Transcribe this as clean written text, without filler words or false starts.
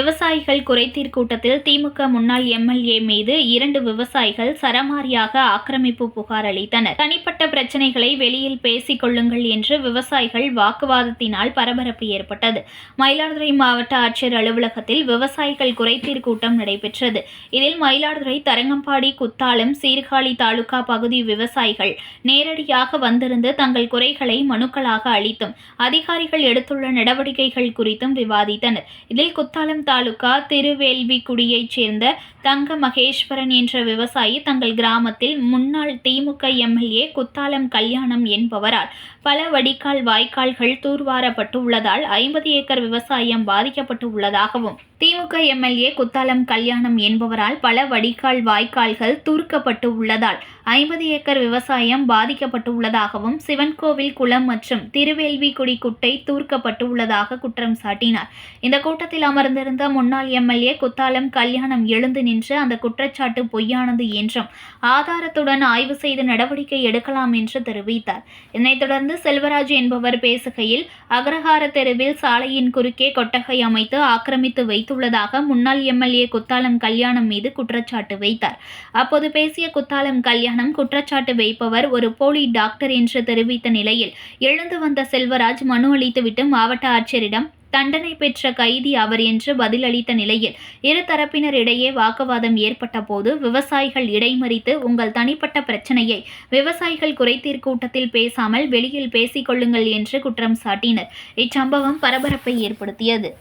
விவசாயிகள் குறைதீர் கூட்டத்தில் திமுக முன்னாள் எம்எல்ஏ மீது 2 விவசாயிகள் சரமாரியாக ஆக்கிரமிப்பு புகார் அளித்தனர். தனிப்பட்ட பிரச்சனைகளை வெளியில் பேசிக் கொள்ளுங்கள் என்று விவசாயிகள் வாக்குவாதத்தினால் பரபரப்பு ஏற்பட்டது. மயிலாடுதுறை மாவட்ட ஆட்சியர் அலுவலகத்தில் விவசாயிகள் குறைதீர் கூட்டம் நடைபெற்றது. இதில் மயிலாடுதுறை, தரங்கம்பாடி, குத்தாலம், சீர்காழி தாலுகா பகுதி விவசாயிகள் நேரடியாக வந்திருந்து தங்கள் குறைகளை மனுக்களாக அளித்தும் அதிகாரிகள் எடுத்துள்ள நடவடிக்கைகள் குறித்தும் விவாதித்தனர். இதில் குத்தாலம் தாலுகா திருவேல்விக்குடியைச் சேர்ந்த தங்க மகேஸ்வரன் என்ற விவசாயி தங்கள் கிராமத்தில் முன்னாள் திமுக எம்எல்ஏ குத்தாலம் கல்யாணம் என்பவரால் பல வடிகால் வாய்க்கால்கள் தூர்வாரப்பட்டு உள்ளதால் 50 ஏக்கர் விவசாயம் பாதிக்கப்பட்டு உள்ளதாகவும், திமுக எம்எல்ஏ குத்தாலம் கல்யாணம் என்பவரால் பல வடிகால் வாய்க்கால்கள் தூர்க்கப்பட்டு உள்ளதால் 50 ஏக்கர் விவசாயம் பாதிக்கப்பட்டு உள்ளதாகவும், சிவன் கோவில் குளம் மற்றும் திருவேல்விக்குடி குட்டை தூர்க்கப்பட்டு உள்ளதாக குற்றம் சாட்டினார். இந்த கூட்டத்தில் அமர்ந்திருந்த முன்னாள் எம்எல்ஏ குத்தாலம் கல்யாணம் எழுந்து நின்று அந்த குற்றச்சாட்டு பொய்யானது என்றும் ஆதாரத்துடன் ஆய்வு செய்து நடவடிக்கை எடுக்கலாம் என்று தெரிவித்தார். இதனைத் தொடர்ந்து செல்வராஜ் என்பவர் பேசுகையில், அக்ரஹார தெருவில் சாலையின் குறுக்கே கொட்டகை அமைத்து ஆக்கிரமித்து வைத்துள்ளதாக முன்னாள் எம்எல்ஏ குத்தாலம் கல்யாணம் மீது குற்றச்சாட்டு வைத்தார். அப்போது பேசிய குத்தாலம் கல்யாணம், குற்றச்சாட்டு வைப்பவர் ஒரு போலி டாக்டர் என்று தெரிவித்த நிலையில் எழுந்து வந்த செல்வராஜ் மனு அளித்துவிட்டு மாவட்ட ஆட்சியரிடம் தண்டனை பெற்ற கைதி அவர் என்று பதிலளித்த நிலையில் இரு தரப்பினர் இடையே வாக்குவாதம் ஏற்பட்ட போது விவசாயிகள் இடைமறித்து, உங்கள் தனிப்பட்ட பிரச்சனையை விவசாயிகள் குறைதீர் கூட்டத்தில் பேசாமல் வெளியில் பேசிக் கொள்ளுங்கள் என்று குற்றம் சாட்டினர். இச்சம்பவம் பரபரப்பை ஏற்படுத்தியது.